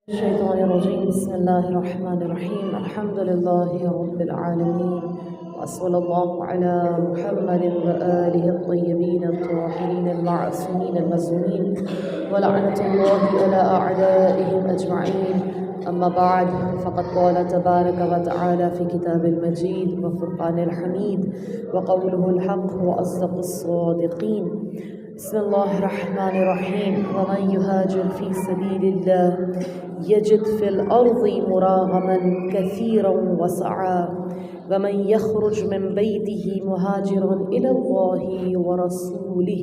الشيطان الرجيم بسم الله الرحمن الرحيم الحمد لله رب العالمين وصلى الله على محمد وآله الطيبين الطاهرين المعصومين المسلمين ولعنة الله على أعدائهم أجمعين أما بعد فقد قال تبارك وتعالى في كتاب المجيد وفرقان الحميد وقوله الحق وأصدق الصادقين بسم الله الرحمن الرحيم ومن يهاجر في سبيل الله يجد في الأرض مراغما كثيرا وسعا ومن يخرج من بيته مهاجرا إلى الله ورسوله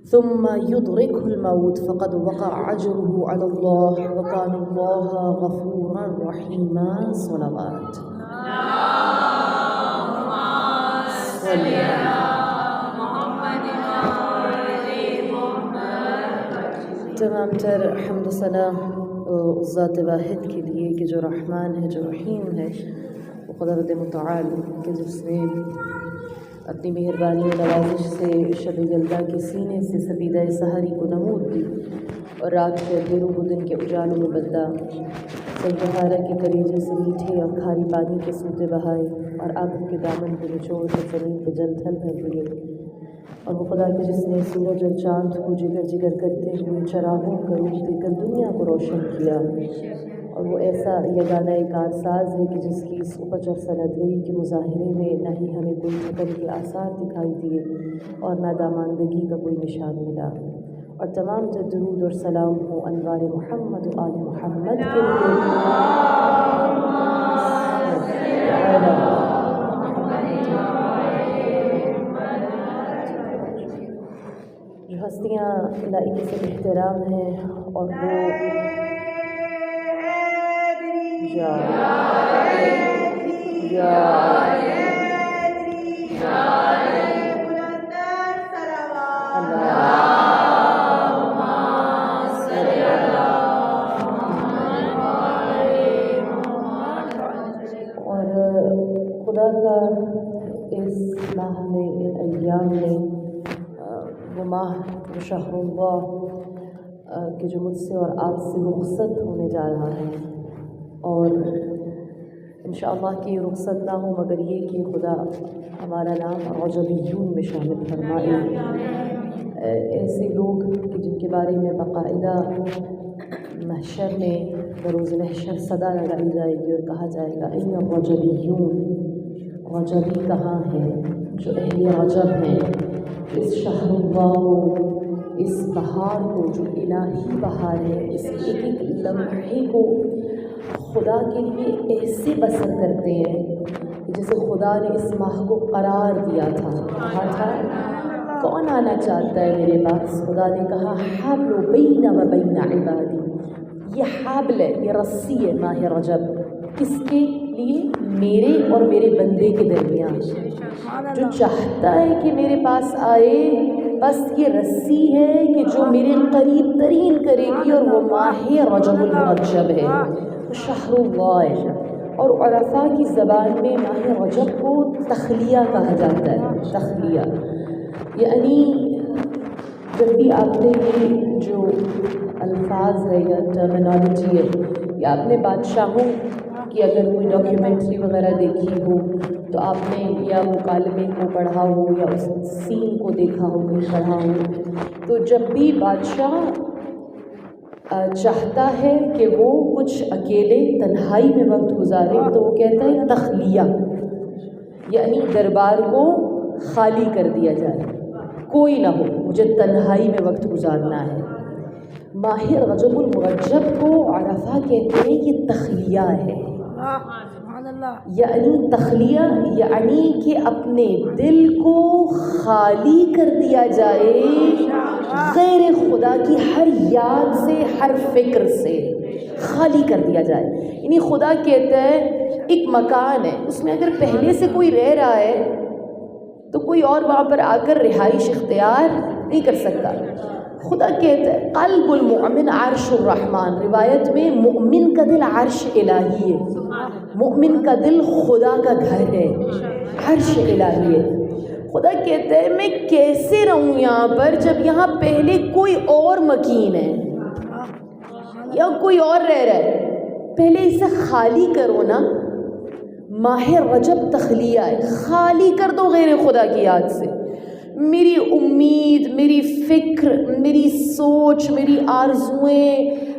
ثم يدركه الموت فقد وقع أجره على الله وكان الله غفورا رحيما صلوات تمام تر حمد و ثنا اس ذات واحد کے لیے کہ جو رحمان ہے جو رحیم ہے، وہ قدرت متعال کہ جس نے اپنی مہربانی و نوازش سے شب یلدا کے سینے سے سبیدہ سحری کو نمود دی اور رات کے اندھیروں کو دن کے اجالوں میں بدلا، سنجھارہ کے کلیجے سے میٹھے اور کھاری پانی کے سوتے بہائے اور آگ کے دامن کو نچوڑ کر زمین پہ جل تھل بھر دیے، اور وہ خدا کے جس نے سورج اور چاند کو جگر جگر کرتے ہوئے چراغوں کا روپ دے کر دنیا کو روشن کیا، اور وہ ایسا یگانہ کارساز ہے کہ جس کی اس اپج اور صنعتگری کے مظاہرے میں نہ ہی ہمیں کوئی تھکن کے آثار دکھائی دیے اور نہ داماندگی کا کوئی نشان ملا، اور تمام درود اور سلام ہو انوار محمد و آل محمد کے جو ہستیاں لائق سے احترام ہیں اور وہ اور خدا کا اس ماہ میں ان ایام میں وہ ماہ جو شہر اللہ کہ جو مجھ سے اور آپ سے رخصت ہونے جا رہا ہے، اور انشاءاللہ کہ یہ رخصت نہ ہو مگر یہ کہ خدا ہمارا نام رجبیون میں شامل فرمائے، ایسے لوگ کہ جن کے بارے میں باقاعدہ محشر میں بروز محشر صدا لگائی جائے گی اور کہا جائے گا این رجبیون، رجبی کہاں ہے، جو اہل رجب ہیں، اس شہر اللہ کو، اس بہار کو جو الہی بہار ہے، اس ایک ایک لمحے کو خدا کے لیے ایسے بسر کرتے ہیں کہ جیسے خدا نے اس ماہ کو قرار دیا تھا، کہا تھا کون آنا چاہتا ہے میرے پاس، خدا نے کہا حبل بین و بین عبادی، یہ حبل ہے، یہ رسی ہے ماہ رجب، کس کے لیے؟ میرے اور میرے بندے کے درمیان، جو چاہتا ہے کہ میرے پاس آئے بس یہ رسی ہے کہ جو میرے قریب ترین کرے گی، اور وہ ماہ رجب المرجب ہے، شہر اللہ ہے، اور عرفاء کی زبان میں ماہ رجب کو تخلیہ کہا جاتا ہے، تخلیہ یعنی جب بھی آپ نے یہ جو الفاظ ہے یا ٹرمینالوجی ہے، یا آپ نے بادشاہوں کی اگر کوئی ڈاکیومنٹری وغیرہ دیکھی ہو تو آپ نے یا مکالمے کو پڑھا ہو یا اس سین کو دیکھا ہو، کہیں پڑھا ہو، تو جب بھی بادشاہ چاہتا ہے کہ وہ کچھ اکیلے تنہائی میں وقت گزارے تو وہ کہتا ہے تخلیہ، یعنی دربار کو خالی کر دیا جائے، کوئی نہ ہو، مجھے تنہائی میں وقت گزارنا ہے۔ ماہ رجب المرجب کو عرفہ کہتے ہیں، یہ تخلیہ ہے، یعنی تخلیہ یعنی کہ اپنے دل کو خالی کر دیا جائے غیر خدا کی ہر یاد سے، ہر فکر سے خالی کر دیا جائے، یعنی خدا کہتا ہے ایک مکان ہے، اس میں اگر پہلے سے کوئی رہ رہا ہے تو کوئی اور وہاں پر آ کر رہائش اختیار نہیں کر سکتا۔ خدا کہتا ہے قلب المؤمن عرش الرحمن، روایت میں مؤمن کا دل عرش الہی ہے، مؤمن کا دل خدا کا گھر ہے، عرش الہی ہے۔ خدا کہتا ہے میں کیسے رہوں یہاں پر جب یہاں پہلے کوئی اور مکین ہے، یا کوئی اور رہ رہا ہے، پہلے اسے خالی کرو نا. ماہ رجب تخلیہ ہے، خالی کر دو غیر خدا کی یاد سے. میری امید، میری فکر، میری سوچ، میری آرزوئیں،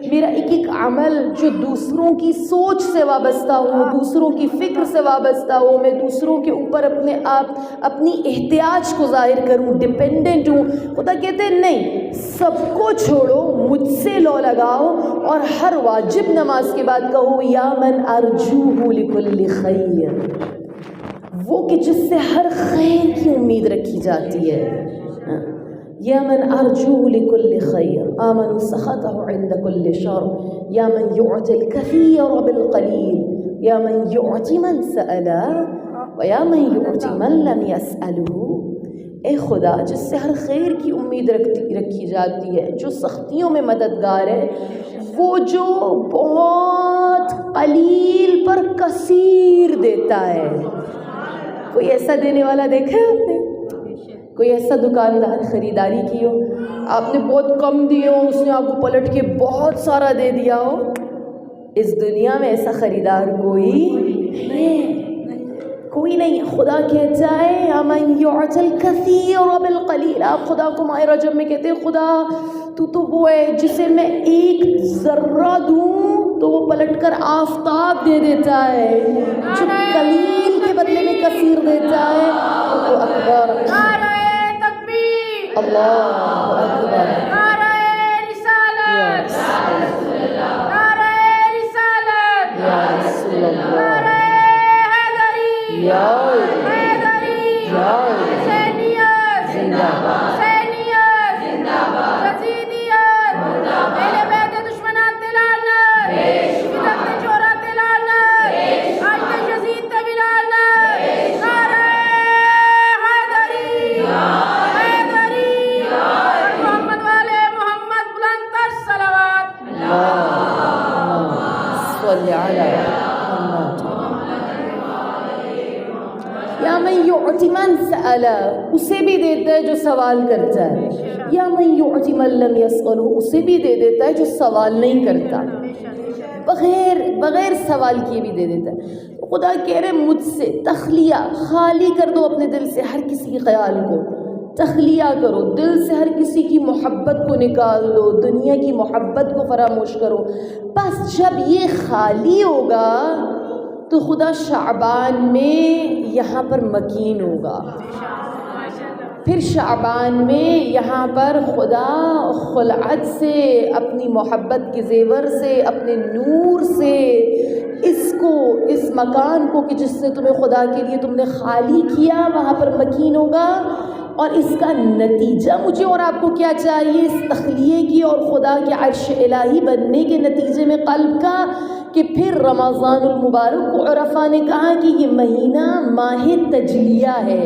میرا ایک ایک عمل جو دوسروں کی سوچ سے وابستہ ہو، دوسروں کی فکر سے وابستہ ہو، میں دوسروں کے اوپر اپنی احتیاج کو ظاہر کروں، ڈپینڈنٹ ہوں. خدا کہتے ہیں نہیں، سب کو چھوڑو، مجھ سے لو لگاؤ، اور ہر واجب نماز کے بعد کہو یا من ارجوہ لکل خیر، وہ کہ جس سے ہر خیر کی امید رکھی جاتی ہے. یا من ارجوہ لکل خیر آمن سخطہ عند کل شر، یا من یعطی الکثیر بالقلیل، یا من یعطی من سألہ ویا من یعطی من لم یسألہ. اے خدا جس سے ہر خیر کی امید رکھی جاتی ہے، جو سختیوں میں مددگار ہے، وہ جو بہت قلیل پر کثیر دیتا ہے. کوئی ایسا دینے والا دیکھا ہے آپ نے؟ کوئی ایسا دکاندار خریداری کی ہو، آپ نے بہت کم دیے ہو، اس نے آپ کو پلٹ کے بہت سارا دے دیا ہو؟ اس دنیا میں ایسا خریدار کوئی نہیں. خدا کہتا ہے امن یعطی الکثیر بالقلیل. آپ خدا کو ماہ رجب میں کہتے ہیں خدا تو وہ ہے جسے میں ایک ذرہ دوں تو وہ پلٹ کر آفتاب دے دیتا ہے، جو قلیل کے بدلے میں کثیر دیتا ہے. وہ اکبر، اللہ اکبر، نعرہ رسالت، نعرہ رسالت، یا رسول اللہ، نعرہ حیدری، یا حیدری، حسینیت زندہ باد، حسینیت زندہ باد، یزیدیت زندہ باد، اہل بیت دشمنان تلعنت، بدعت چورات تلعنت، آئین یزید تلعنت. نعرہ حیدری، حیدری، محمد والے محمد، بلند تر صلوات. صلی علی محمد. یا من یعطی من سألہ، اسے بھی دیتا ہے جو سوال کرتا ہے. یا من یعطی من لم یسألہ، اسے بھی دے دیتا ہے جو سوال نہیں کرتا، بغیر سوال کیے بھی دے دیتا ہے. خدا کہہ رہے مجھ سے تخلیہ، خالی کر دو اپنے دل سے ہر کسی کے خیال کو، تخلیہ کرو، دل سے ہر کسی کی محبت کو نکال دو، دنیا کی محبت کو فراموش کرو. بس جب یہ خالی ہوگا تو خدا شعبان میں یہاں پر مکین ہوگا. پھر شعبان میں یہاں پر خدا خلعت سے، اپنی محبت کے زیور سے، اپنے نور سے اس مکان کو کہ جس سے تمہیں خدا کے لیے تم نے خالی کیا، وہاں پر مکین ہوگا. اور اس کا نتیجہ مجھے اور آپ کو کیا چاہیے اس تخلیے کی اور خدا کے عرش الہی بننے کے نتیجے میں قلب کا، کہ پھر رمضان المبارک کو عرفاء نے کہا کہ یہ مہینہ ماہ تجلیہ ہے.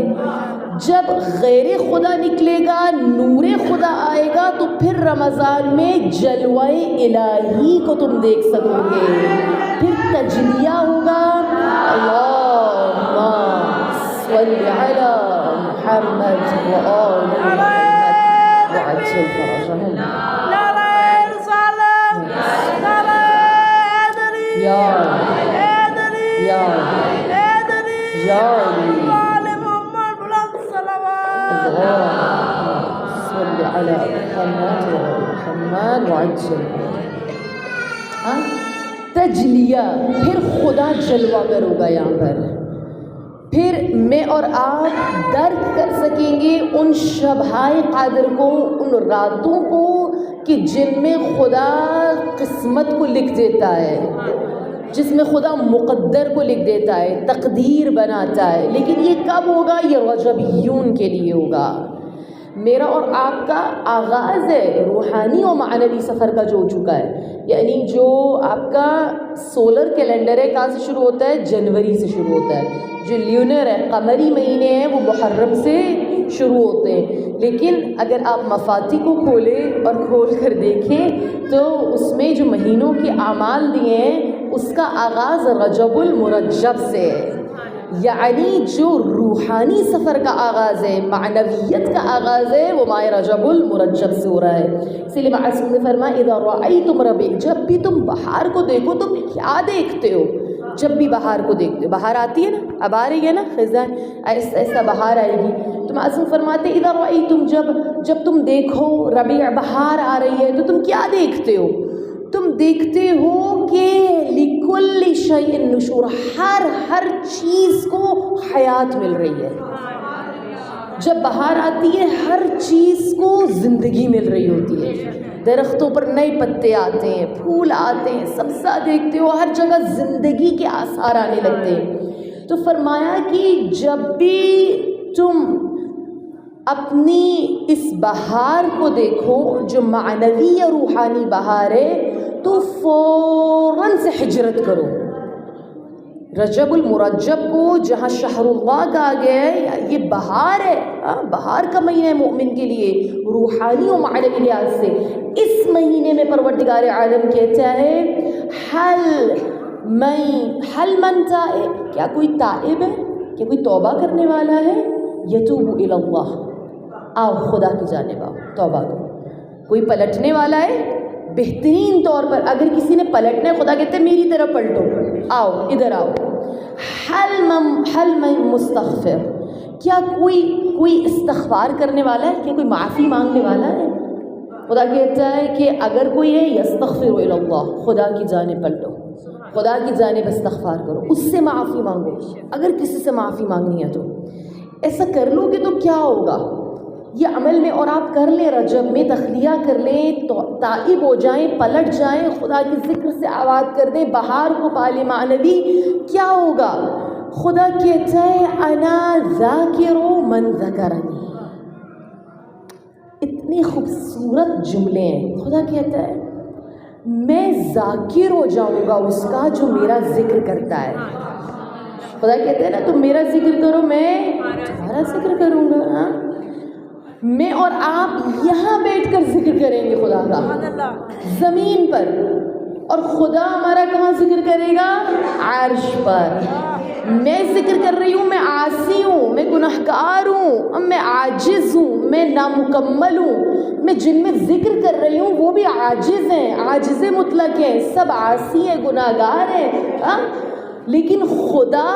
جب غیر خدا نکلے گا، نور خدا آئے گا، تو پھر رمضان میں جلوہ الہی کو تم دیکھ سکو گے، پھر تجلیہ ہوگا. اللہم صلی علی محمد وآل محمد وعجل فرجهم. یا صلی علی محمد وآل محمد وعجل. تجلیہ، پھر خدا جلوہ گر ہوگا یہاں پر. پھر میں اور آپ درک کر سکیں گے ان شبہائے قادر کو، ان راتوں کو کہ جن میں خدا قسمت کو لکھ دیتا ہے، جس میں خدا مقدر کو لکھ دیتا ہے، تقدیر بناتا ہے. لیکن یہ کب ہوگا؟ یہ رجبیون کے لیے ہوگا. میرا اور آپ کا آغاز ہے روحانی و معنوی سفر کا جو ہو چکا ہے. یعنی جو آپ کا سولر کیلنڈر ہے کہاں سے شروع ہوتا ہے؟ جنوری سے شروع ہوتا ہے. جو لیونر ہے، قمری مہینے ہیں، وہ محرم سے شروع ہوتے ہیں. لیکن اگر آپ مفاتی کو کھولیں اور کھول کر دیکھیں تو اس میں جو مہینوں کے اعمال دیے ہیں اس کا آغاز رجب المرجب سے ہے. یعنی جو روحانی سفر کا آغاز ہے، معنویت کا آغاز ہے، وہ ماہ رجب المرجب سے ہو رہا ہے۔ اسی لیے معصوم نے فرمایا اذا رأیتم ربیع، جب بھی تم بہار کو دیکھو تم کیا دیکھتے ہو؟ جب بھی بہار کو دیکھتے ہو، بہار آتی ہے نا، اب آ رہی ہے نا خزاں، ایسا ایسا بہار آئے گی، تو معصوم فرماتے اذا رأیتم، جب تم دیکھو ربیع، بہار آ رہی ہے، تو تم کیا دیکھتے ہو؟ تم دیکھتے ہو کہ لکل شیء نشور، ہر چیز کو حیات مل رہی ہے۔ جب بہار آتی ہے ہر چیز کو زندگی مل رہی ہوتی ہے، درختوں پر نئے پتے آتے ہیں، پھول آتے ہیں، سبزہ دیکھتے ہو، ہر جگہ زندگی کے آثار آنے لگتے ہیں۔ تو فرمایا کہ جب بھی تم اپنی اس بہار کو دیکھو جو معنوی یا روحانی بہار ہے، تو فوراً سے ہجرت کرو۔ رجب المرجب کو جہاں شہر اللہ کہا گیا ہے، یہ بہار ہے، بہار کا مہینہ ہے مومن کے لیے روحانی و معنوی لحاظ سے۔ اس مہینے میں پروردگار عالم کہتا ہے حل من تائب، کیا کوئی تائب ہے، کیا کوئی توبہ کرنے والا ہے؟ یتوب الی اللہ، آؤ خدا کی جانب آؤ، توبہ کرو۔ کوئی پلٹنے والا ہے؟ بہترین طور پر اگر کسی نے پلٹنا ہے، خدا کہتے ہیں میری طرف پلٹو، آؤ ادھر آؤ۔ حل من مستغفر، کیا کوئی استغفار کرنے والا ہے، کیا کوئی معافی مانگنے والا ہے؟ خدا کہتا ہے کہ اگر کوئی ہے یستغفر الی اللہ، خدا کی جانب پلٹو، خدا کی جانب استغفار کرو، اس سے معافی مانگو۔ اگر کسی سے معافی مانگنی ہے تو ایسا کر لو گے تو کیا ہوگا؟ یہ عمل میں اور آپ کر لیں، رجب میں تخلیہ کر لیں، تو تائب ہو جائیں، پلٹ جائیں، خدا کی ذکر سے آباد کر دیں، بہار کو پالے معنوی، کیا ہوگا؟ خدا کہتا ہے انا ذاکر من ذکرنی، اتنی خوبصورت جملے ہیں۔ خدا کہتا ہے میں ذاکر ہو جاؤں گا اس کا جو میرا ذکر کرتا ہے۔ خدا کہتے ہیں نا تم میرا ذکر کرو میں تمہارا ذکر کروں گا۔ ہاں میں اور آپ یہاں بیٹھ کر ذکر کریں گے خدا کا زمین پر، اور خدا ہمارا کہاں ذکر کرے گا؟ عرش پر۔ میں ذکر کر رہی ہوں، میں عاصی ہوں، میں گناہگار ہوں، میں عاجز ہوں، میں نامکمل ہوں۔ میں جن میں ذکر کر رہی ہوں وہ بھی عاجز ہیں، عاجز مطلق ہیں، سب عاصی ہیں، گناہگار ہیں، لیکن خدا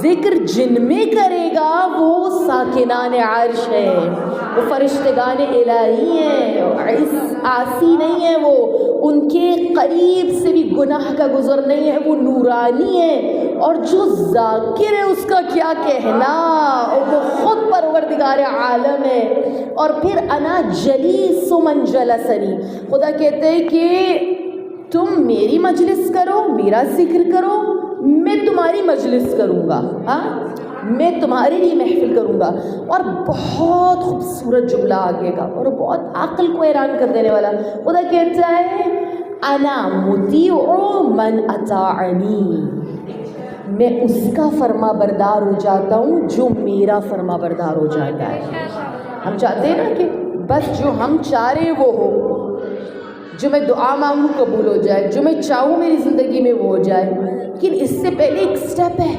ذکر جن میں کرے گا وہ ساکنان عرش ہے، وہ فرشتگان الہی ہیں، عاصی نہیں ہے، وہ ان کے قریب سے بھی گناہ کا گزر نہیں ہے، وہ نورانی ہے۔ اور جو ذاکر ہے اس کا کیا کہنا، وہ خود پروردگار عالم ہے۔ اور پھر انا جلیس من جلسنی، خدا کہتے ہیں کہ تم میری مجلس کرو، میرا ذکر کرو، میں تمہاری مجلس کروں گا، میں تمہارے لیے محفل کروں گا۔ اور بہت خوبصورت جملہ آگے کا اور بہت عقل کو حیران کر دینے والا، خدا کہتا ہے انا مطیع من اطاعنی، میں اس کا فرما بردار ہو جاتا ہوں جو میرا فرما بردار ہو جاتا ہے۔ ہم چاہتے ہیں نا کہ بس جو ہم چاہ رہے وہ ہو، جو میں دعا مانگوں قبول ہو جائے، جو میں چاہوں میری زندگی میں وہ ہو جائے، لیکن اس سے پہلے ایک سٹیپ ہے۔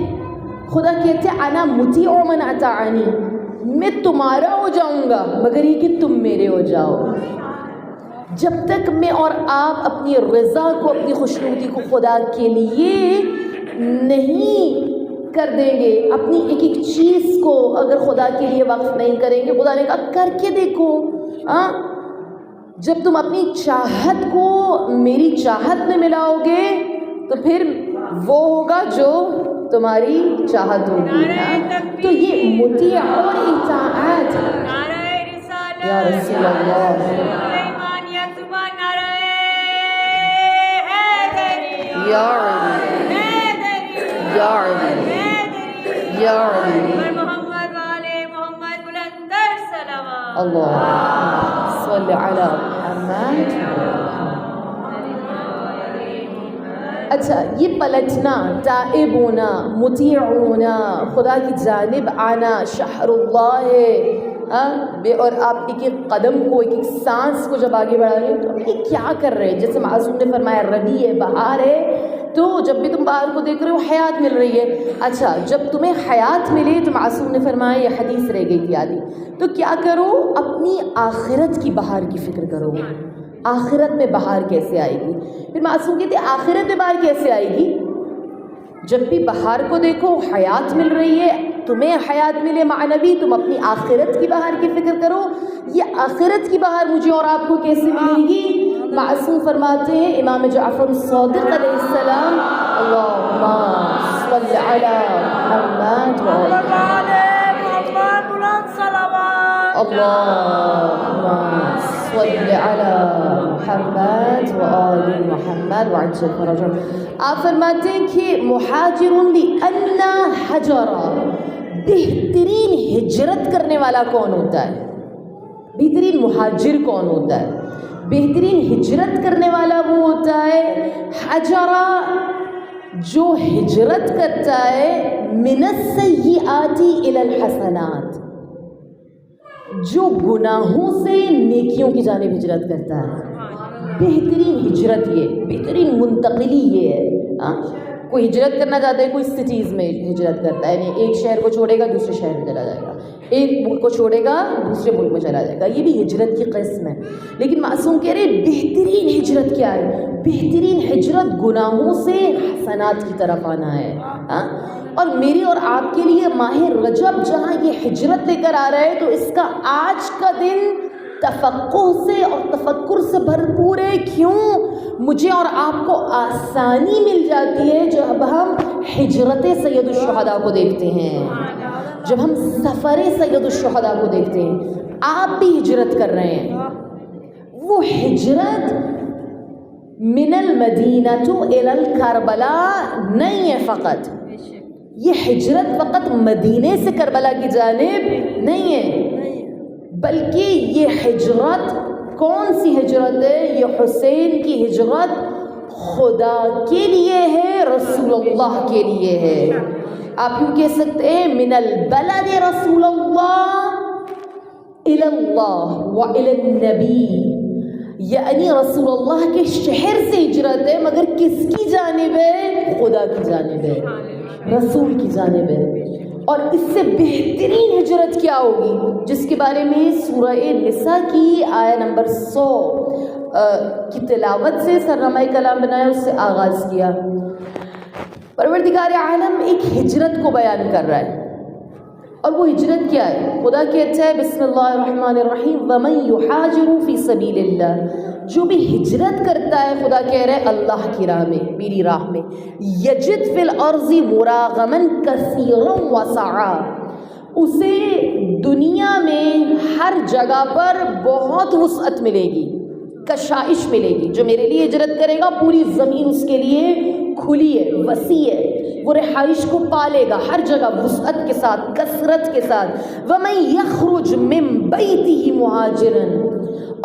خدا کہتے ہیں انا مطیع من اطاعنی، میں تمہارا ہو جاؤں گا مگر یہ کہ تم میرے ہو جاؤ۔ جب تک میں اور آپ اپنی رضا کو، اپنی خوشنودی کو خدا کے لیے نہیں کر دیں گے، اپنی ایک ایک چیز کو اگر خدا کے لیے وقف نہیں کریں گے، خدا نے کہا کر کے دیکھو، جب تم اپنی چاہت کو میری چاہت میں ملاؤ گے تو پھر وہ ہوگا جو تمہاری چاہت ہوگی۔ تو یہ مطیع اور اطاعت یا رسول اللہ، یا علی یا علی یا علی اللہ صلی علی محمد۔ اچھا یہ پلٹنا، تائب ہونا، مطیع ہونا، خدا کی جانب آنا شہر اللہ ہے، اور آپ ایک ایک قدم کو، ایک ایک سانس کو جب آگے بڑھا رہے ہیں تو یہ کیا کر رہے ہیں؟ جیسے معصوم نے فرمایا ربیع ہے، بہار ہے، تو جب بھی تم باہر کو دیکھ رہے ہو حیات مل رہی ہے. اچھا جب تمہیں حیات ملے تو معصوم نے فرمایا یہ حدیث رہ گئی تھی آدھی, تو کیا کرو اپنی آخرت کی بہار کی فکر کرو. آخرت میں بہار کیسے آئے گی؟ پھر معصوم کہتے آخرت میں بہار کیسے آئے گی؟ جب بھی بہار کو دیکھو حیات مل رہی ہے, تمہیں حیات ملے معنوی, تم اپنی آخرت کی بہار کی فکر کرو. یہ آخرت کی بہار مجھے اور آپ کو کیسے ملے گی؟ معصوم فرماتے ہیں امام جعفر الصادق علیہ السلام, اللہم صل علی محمد اللہم صل علی محمد وآل محمد وعجل فرجهم. آپ فرماتے ہیں کہ مہاجر لأن حجرا, بہترین ہجرت کرنے والا کون ہوتا ہے؟ بہترین مہاجر کون ہوتا ہے؟ بہترین ہجرت کرنے والا وہ ہوتا ہے حجرا, جو ہجرت کرتا ہے من السیئات الی الحسنات, جو گناہوں سے نیکیوں کی جانب ہجرت کرتا ہے. بہترین ہجرت یہ, بہترین منتقلی یہ ہے. کوئی ہجرت کرنا چاہتا ہے, کوئی سٹیز میں ہجرت کرتا ہے, یعنی ایک شہر کو چھوڑے گا دوسرے شہر میں چلا جائے گا, ایک ملک کو چھوڑے گا دوسرے ملک میں چلا جائے گا, یہ بھی ہجرت کی قسم ہے. لیکن معصوم کہہ رہے بہترین ہجرت کیا ہے؟ بہترین ہجرت گناہوں سے حسنات کی طرف آنا ہے. اور میری اور آپ کے لیے ماہ رجب جہاں یہ ہجرت لے کر آ رہا ہے, تو اس کا آج کا دن تفقہ سے اور تفکر سے بھرپور ہے. کیوں؟ مجھے اور آپ کو آسانی مل جاتی ہے جب ہم ہجرت سید الشہداء کو دیکھتے ہیں, جب ہم سفر سید الشہداء کو دیکھتے ہیں. آپ بھی ہجرت کر رہے ہیں, وہ ہجرت من المدینہ الی الکربلا نہیں ہے فقط. یہ ہجرت فقط مدینے سے کربلا کی جانب نہیں ہے, بلکہ یہ ہجرت کون سی ہجرت ہے؟ یہ حسین کی ہجرت خدا کے لیے ہے, رسول اللہ کے لیے ہے. آپ یوں کہہ سکتے ہیں من البلد رسول اللہ الی اللہ و الی النبی, یعنی رسول اللہ کے شہر سے ہجرت ہے, مگر کس کی جانب ہے؟ خدا کی جانب ہے, رسول کی جانب ہے. اور اس سے بہترین ہجرت کیا ہوگی, جس کے بارے میں سورہ نساء کی آیہ نمبر 100 کی تلاوت سے سرنامہ کلام بنایا, اس سے آغاز کیا. پروردگار عالم ایک ہجرت کو بیان کر رہا ہے, اور وہ ہجرت کیا ہے؟ خدا کہتا ہے بسم اللہ الرحمن الرحیم, وَمَن يُحَاجِرُ فِي سَبِيلِ اللَّهِ, جو بھی ہجرت کرتا ہے, خدا کہہ رہے اللہ کی راہ میں, میری راہ میں, یجد فی الارض مراغما کثیرا وسعا, اسے دنیا میں ہر جگہ پر بہت وسعت ملے گی, کشائش ملے گی. جو میرے لیے ہجرت کرے گا پوری زمین اس کے لیے کھلی ہے, وسیع ہے, وہ رہائش کو پالے گا ہر جگہ وسعت کے ساتھ, کثرت کے ساتھ. وَمَن يَخْرُجْ مِن بَيْتِهِ مُهَاجِرًا,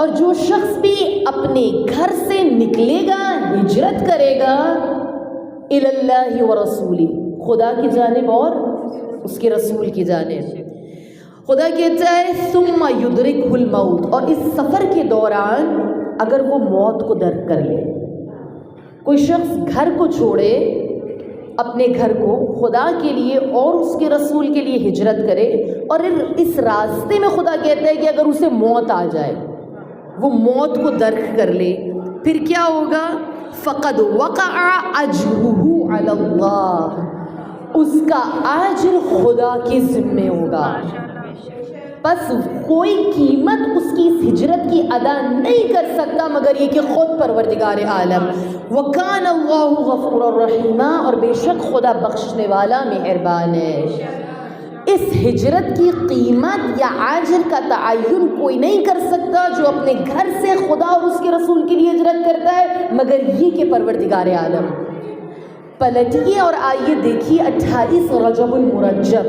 اور جو شخص بھی اپنے گھر سے نکلے گا, ہجرت کرے گا, إِلَى اللَّهِ وَرَسُولِهِ, خدا کی جانب اور اس کے رسول کی جانب. خدا کہتا ہے ثُمَّ يُدْرِكْهُ الْمَوْتُ, اور اس سفر کے دوران اگر وہ موت کو درک کر لے, کوئی شخص گھر کو چھوڑے, اپنے گھر کو خدا کے لیے اور اس کے رسول کے لیے ہجرت کرے, اور اس راستے میں خدا کہتا ہے کہ اگر اسے موت آ جائے, وہ موت کو درک کر لے, پھر کیا ہوگا؟ فقد وقع اجرہ علی اللہ, اس کا اجر خدا کے ذمے ہوگا. بس کوئی قیمت اس کی اس ہجرت کی ادا نہیں کر سکتا مگر یہ کہ خود پروردگار عالم. وَكَانَ اللَّهُ غَفُورًا رَحِيمًا, اور بے شک خدا بخشنے والا مہربان ہے. اس ہجرت کی قیمت یا اجر کا تعین کوئی نہیں کر سکتا جو اپنے گھر سے خدا اور اس کے رسول کے لیے ہجرت کرتا ہے مگر یہ کہ پروردگار عالم. پلٹیے اور آئیے دیکھیے 28 رجب المرجب,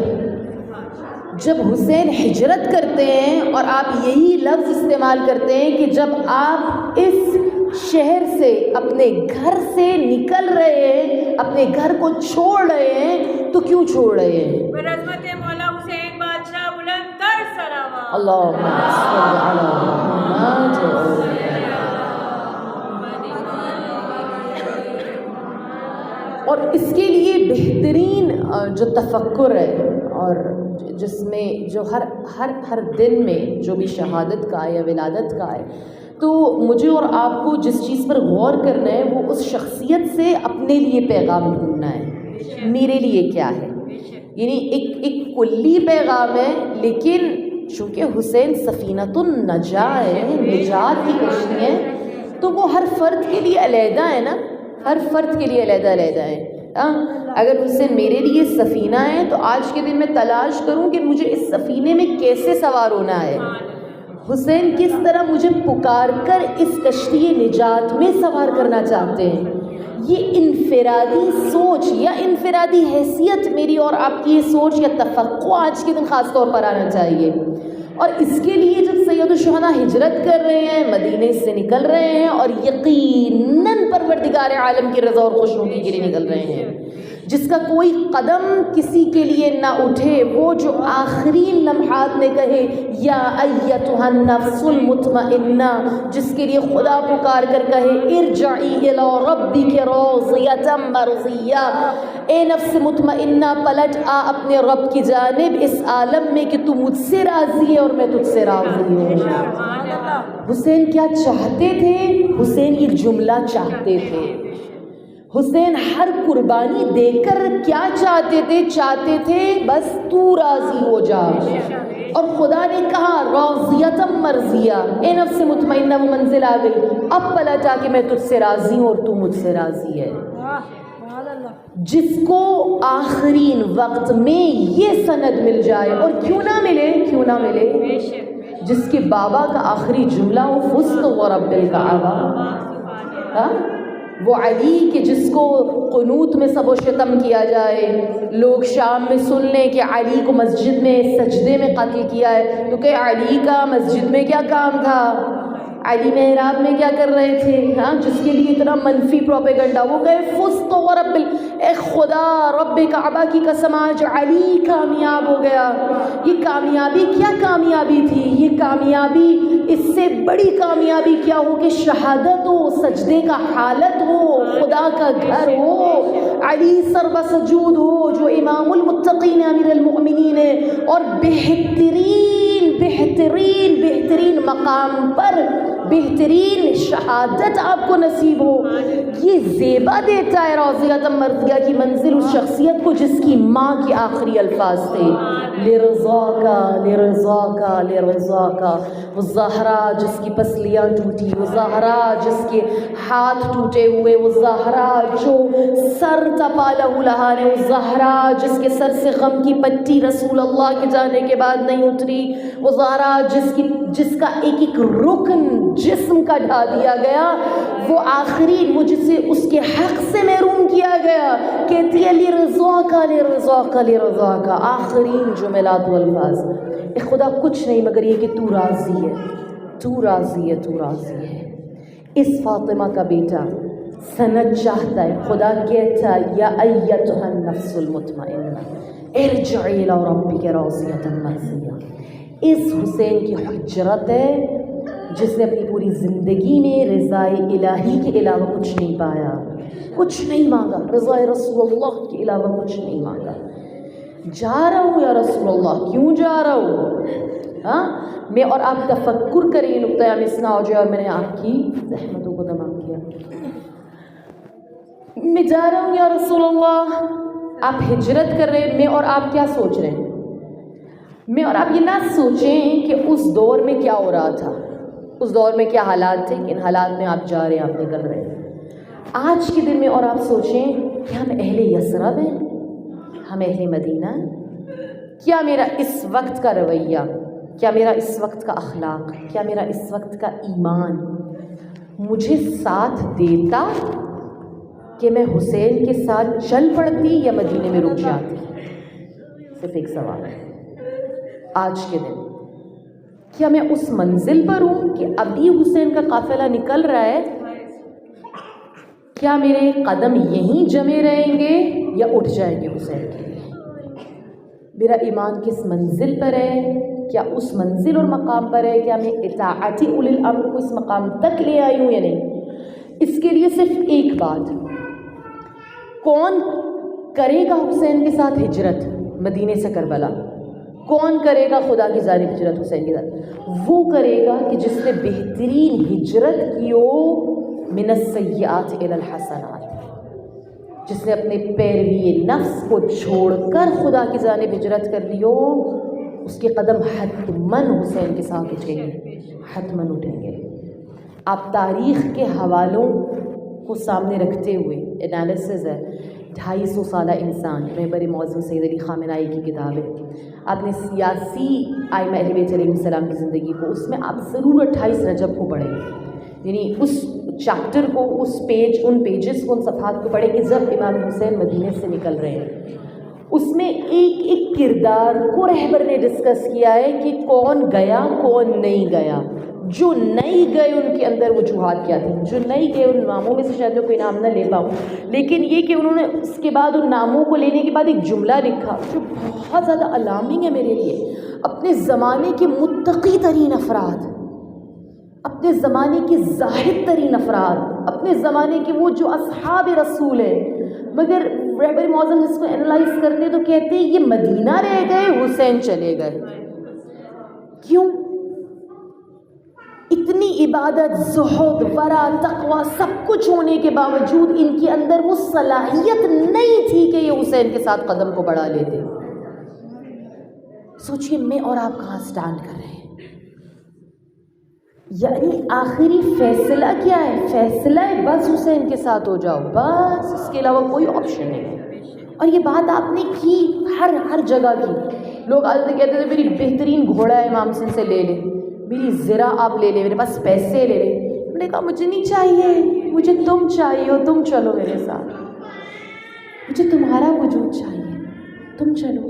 جب حسین ہجرت کرتے ہیں, اور آپ یہی لفظ استعمال کرتے ہیں کہ جب آپ اس شہر سے اپنے گھر سے نکل رہے ہیں, اپنے گھر کو چھوڑ رہے ہیں, تو کیوں چھوڑ رہے ہیں؟ برحمت مولا حسین بادشاہ بلند تر صلوات. اللہم صل علی محمد. اور اس کے لیے بہترین جو تفکر ہے اور جس میں جو ہر دن میں جو بھی شہادت کا ہے یا ولادت کا ہے، تو مجھے اور آپ کو جس چیز پر غور کرنا ہے وہ اس شخصیت سے اپنے لیے پیغام ڈھونڈنا ہے، میرے لیے کیا ہے، یعنی ایک کلی پیغام ہے، لیکن چونکہ حسین سفینۃ النجاہ ہے، نجات کی کشتی ہے، تو وہ ہر فرد کے لیے علیحدہ ہے نا، ہر فرد کے لیے علیحدہ ہے۔ اگر حسین میرے لیے سفینہ ہے تو آج کے دن میں تلاش کروں کہ مجھے اس سفینے میں کیسے سوار ہونا ہے، حسین کس طرح مجھے پکار کر اس کشتی نجات میں سوار کرنا چاہتے ہیں۔ یہ انفرادی سوچ یا انفرادی حیثیت میری اور آپ کی یہ سوچ یا تفقع آج کے دن خاص طور پر آنا چاہیے۔ اور اس کے لیے جب سید الشہداء ہجرت کر رہے ہیں، مدینے سے نکل رہے ہیں اور یقیناً پروردگار عالم کی رضا اور خوشنودی کے لیے نکل رہے ہیں، جس کا کوئی قدم کسی کے لیے نہ اٹھے، وہ جو آخری لمحات میں کہے یا ایتھا النفس المطمئنہ، جس کے لیے خدا پکار کر کہے ارجعی الی ربک راضیۃ مرضیہ، اے نفس مطمئنہ پلٹ آ اپنے رب کی جانب اس عالم میں کہ تو مجھ سے راضی ہے اور میں تجھ سے راضی ہوں۔ حسین کیا چاہتے تھے؟ حسین یہ جملہ چاہتے تھے۔ حسین ہر قربانی دے کر کیا چاہتے تھے بس تو راضی ہو جا، اور خدا نے کہا راضیۃ مرضیہ، اے نفس مطمئنہ وہ منزل آ گئی، اب پلٹا کہ میں تجھ سے راضی ہوں اور تو مجھ سے راضی ہے۔ جس کو آخرین وقت میں یہ سند مل جائے، اور کیوں نہ ملے، جس کے بابا کا آخری جملہ ہو فزت ورب الکعبہ، وہ علی کے جس کو قنوت میں سب و شتم کیا جائے، لوگ شام میں سن لیں کہ علی کو مسجد میں سجدے میں قتل کیا ہے، تو کہ علی کا مسجد میں کیا کام تھا، علی محراب میں کیا کر رہے تھے، جس کے لیے اتنا منفی پروپیگنڈا، وہ کہے فزت ورب اے خدا رب کعبہ کی قسم آج علی کامیاب ہو گیا۔ یہ کامیابی کیا کامیابی تھی، یہ کامیابی اس سے بڑی کامیابی کیا ہو کہ شہادت ہو، سجدے کا حالت ہو، خدا کا گھر ہو، علی سربہ سجود ہو جو امام المتقین امیر المؤمنین ہے، اور بہترین مقام پر بہترین شہادت آپ کو نصیب ہو۔ یہ زیبا دیتا ہے راضیۃ مرضیہ کی منزل اس شخصیت کو جس کی ماں کے آخری الفاظ تھے لرضاکا، وہ زہرا جس کی پسلیاں ٹوٹی، وہ زہرا جس کے ہاتھ ٹوٹے ہوئے، وہ زہرا جو سر تپا لہا نے، وہ زہرا جس کے سر سے غم کی پٹی رسول اللہ کے جانے کے بعد نہیں اتری، وہ زہرا جس کا ایک رکن جسم کا ڈھا دیا گیا، وہ آخری وہ جسے اس کے حق سے محروم کیا گیا، کہتی ہے لرضاکا، آخرین جملات و الفاظ، اے خدا کچھ نہیں مگر یہ کہ تو راضی ہے۔ اس فاطمہ کا بیٹا سند چاہتا ہے، خدا کہتا ہے یا ایتھا النفس المطمئنہ ارجعی الی ربک راضیۃ مرضیہ۔ اس حسین کی حجرت ہے جس نے اپنی پوری زندگی میں رضائے الہی کے علاوہ کچھ نہیں پایا، کچھ نہیں مانگا، رضائے رسول اللہ کے علاوہ کچھ نہیں مانگا۔ جا رہا ہوں یا رسول اللہ، کیوں جا رہا ہوں؟ میں اور آپ تفکر کریں، یہ نقطۂ مس نہ ہو جائے اور میں نے آپ کی زحمتوں کو تمام کیا۔ میں جا رہا ہوں یا رسول اللہ، آپ ہجرت کر رہے ہیں، میں اور آپ کیا سوچ رہے ہیں؟ میں اور آپ یہ نہ سوچیں کہ اس دور میں کیا ہو رہا تھا، اس دور میں کیا حالات تھے، ان حالات میں آپ جا رہے ہیں، آپ نکل رہے ہیں۔ آج کے دن میں اور آپ سوچیں کہ ہم اہل یثرب ہیں، ہم اہل مدینہ ہیں، کیا میرا اس وقت کا رویہ، کیا میرا اس وقت کا اخلاق، کیا میرا اس وقت کا ایمان مجھے ساتھ دیتا کہ میں حسین کے ساتھ چل پڑتی یا مدینے میں رک جاتی؟ صرف ایک سوال ہے آج کے دن، کیا میں اس منزل پر ہوں کہ ابھی حسین کا قافلہ نکل رہا ہے؟ کیا میرے قدم یہیں جمے رہیں گے یا اٹھ جائیں گے حسین کے لیے؟ میرا ایمان کس منزل پر ہے؟ کیا اس منزل اور مقام پر ہے؟ کیا میں اطاعتی اولی الامر کو اس مقام تک لے آئی ہوں یا نہیں؟ اس کے لیے صرف ایک بات، کون کرے گا حسین کے ساتھ ہجرت مدینے سے کربلا؟ کون کرے گا خدا کی جانب ہجرت حسین کے ساتھ؟ وہ کرے گا کہ جس نے بہترین ہجرت کی ہو من السیئات الی الحسنات، جس نے اپنے پیروی نفس کو چھوڑ کر خدا کی جانب ہجرت کر لی ہو، اس کے قدم حتماً حسین کے ساتھ اٹھیں گے، حتماً اٹھیں گے۔ آپ تاریخ کے حوالوں کو سامنے رکھتے ہوئے انالیسز ہے، 250 سالہ انسان، رہبر موعظم سید علی خامنہ ای کی کتاب ہے۔ آپ نے سیاسی ائمہ اہل بیت علیہ السلام کی زندگی کو، اس میں آپ ضرور 28 رجب کو پڑھیں، یعنی اس چیپٹر کو، اس پیج، ان پیجز کو، ان صفحات کو پڑھیں کہ جب امام حسین مدینے سے نکل رہے ہیں۔ اس میں ایک ایک کردار کو رہبر نے ڈسکس کیا ہے کہ کون گیا کون نہیں گیا۔ جو نہیں گئے ان کے اندر وجوہات کیا تھیں، جو نہیں گئے ان ناموں میں سے شاید میں کوئی نام نہ لے پاؤں، لیکن یہ کہ انہوں نے اس کے بعد ان ناموں کو لینے کے بعد ایک جملہ لکھا جو بہت زیادہ الارمنگ ہے میرے لیے۔ اپنے زمانے کے متقی ترین افراد، اپنے زمانے کے زاہد ترین افراد، اپنے زمانے کے وہ جو اصحاب رسول ہیں، مگر رہبر معظم جس کو انالائز کرتے تو کہتے ہیں یہ مدینہ رہ گئے، حسین چلے گئے۔ کیوں؟ اتنی عبادت، زہد، ورع، تقوی سب کچھ ہونے کے باوجود ان کے اندر وہ صلاحیت نہیں تھی کہ یہ حسین کے ساتھ قدم کو بڑھا لیتے۔ سوچئے میں اور آپ کہاں سٹینڈ کر رہے ہیں؟ یعنی آخری فیصلہ کیا ہے؟ فیصلہ ہے بس حسین کے ساتھ ہو جاؤ، بس اس کے علاوہ کوئی آپشن نہیں ہے۔ اور یہ بات آپ نے کی ہر جگہ کی۔ لوگ آتے کہتے تھے میری بہترین گھوڑا ہے امام حسین سے لے لیں، میری زرہ آپ لے لیں، میرے پاس پیسے لے لیں۔ میں نے کہا مجھے نہیں چاہیے، مجھے تم چاہیے ہو، تم چلو میرے ساتھ، مجھے تمہارا وجود چاہیے، تم چلو۔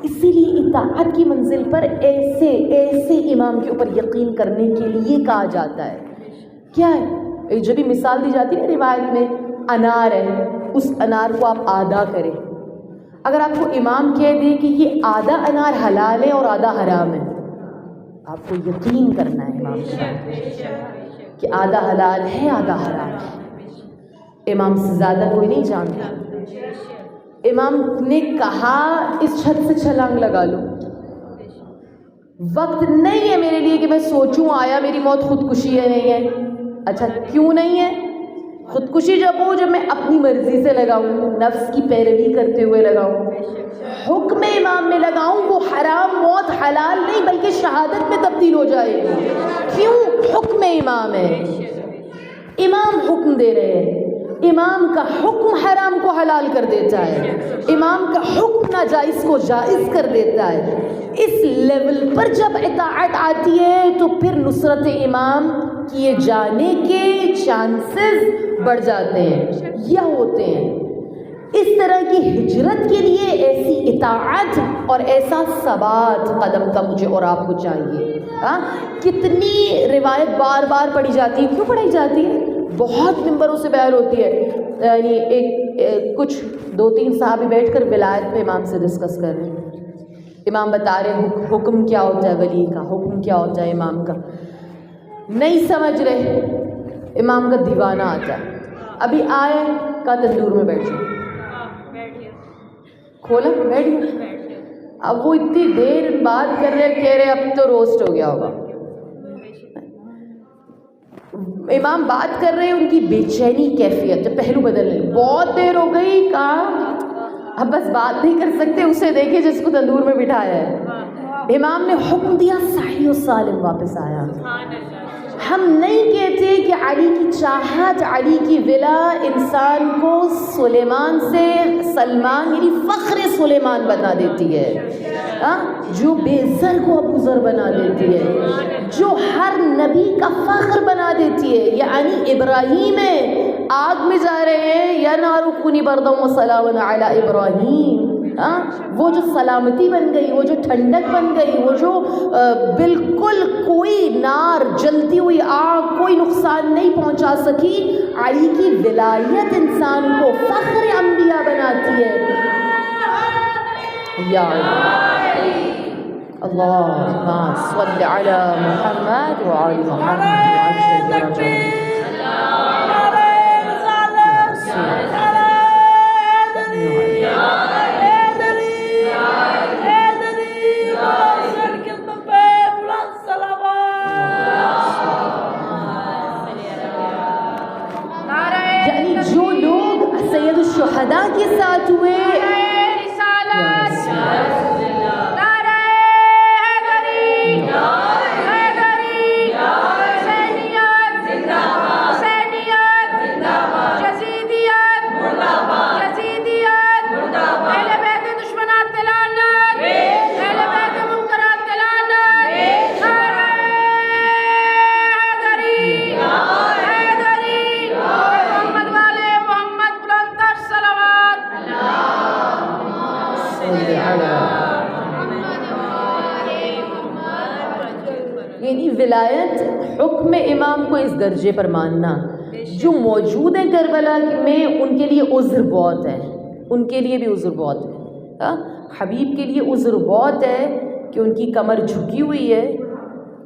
اسی لیے اطاعت کی منزل پر ایسے امام کے اوپر یقین کرنے کے لیے کہا جاتا ہے۔ کیا ہے؟ جب بھی مثال دی جاتی ہے روایت میں، انار ہے، اس انار کو آپ آدھا کریں۔ اگر آپ کو امام کہہ دے کہ یہ آدھا انار حلال ہے اور آدھا حرام ہے، آپ کو یقین کرنا ہے امام کے بات کہ آدھا حلال ہے آدھا حرام ہے۔ امام سے زیادہ کوئی نہیں جانتا۔ امام نے کہا اس چھت سے چھلانگ لگا لو۔ وقت نہیں ہے میرے لیے کہ میں سوچوں آیا میری موت خودکشی ہے نہیں ہے۔ اچھا کیوں نہیں ہے؟ خودکشی جب ہو جب میں اپنی مرضی سے لگاؤں، نفس کی پیروی کرتے ہوئے لگاؤں، حکم امام میں لگاؤں، وہ حرام موت حلال نہیں بلکہ شہادت میں تبدیل ہو جائے گی۔ کیوں؟ حکم امام ہے، امام حکم دے رہے ہیں، امام کا حکم حرام کو حلال کر دیتا ہے، امام کا حکم ناجائز کو جائز کر دیتا ہے۔ اس لیول پر جب اطاعت آتی ہے تو پھر نصرت امام کیے جانے کے چانسز بڑھ جاتے ہیں یا ہوتے ہیں۔ اس طرح کی ہجرت کے لیے ایسی اطاعت اور ایسا ثبات قدم کا مجھے اور آپ کو چاہیے۔ کتنی روایت بار بار پڑھی جاتی ہے، کیوں پڑھی جاتی ہے؟ بہت ممبروں سے بیان ہوتی ہے، یعنی کچھ 2-3 صحابی بیٹھ کر ولایت پہ امام سے ڈسکس کر رہے ہیں۔ امام بتا رہے ہیں حکم کیا ہوتا ہے ولی کا، حکم کیا ہوتا ہے امام کا، نہیں سمجھ رہے۔ امام کا دیوانہ آتا ہے، ابھی آئے کا تندور میں بیٹھ جاؤ، کھولا بیٹھ گیا۔ اب وہ اتنی دیر بات کر رہے، کہہ رہے اب تو روسٹ ہو گیا ہوگا۔ امام بات کر رہے ہیں، ان کی بے چینی کیفیت، پہلو بدل لیں، بہت دیر ہو گئی، کہا اب بس بات نہیں کر سکتے، اسے دیکھے جس کو تندور میں بٹھایا ہے۔ امام نے حکم دیا، صحیح و سالم واپس آیا۔ ہم نہیں کہتے کہ علی کی چاہت، علی کی ولا انسان کو سلیمان سے سلمان یعنی فخر سلیمان بنا دیتی ہے، جو بے زر کو ابو ذر بنا دیتی ہے، جو ہر نبی کا فخر بنا دیتی ہے۔ یعنی ابراہیم آگ میں جا رہے ہیں، یا نار کونی بردا و سلاما علی ابراہیم، وہ جو سلامتی بن گئی، وہ جو ٹھنڈک بن گئی، وہ جو بالکل کوئی نار جلتی ہوئی آگ کوئی نقصان نہیں پہنچا سکی۔ علی کی ولایت انسان کو فخر انبیاء بناتی ہے۔ یا اللہم صل علی محمد وعلی محمد۔ شہداء کے ساتھ ہوئے. یعنی ولایت حکم امام کو اس درجے پر ماننا. جو موجود ہیں کربلا میں ان کے لیے عذر بہت ہے, ان کے لیے بھی عذر بہت ہے. حبیب کے لیے عذر بہت ہے کہ ان کی کمر جھکی ہوئی ہے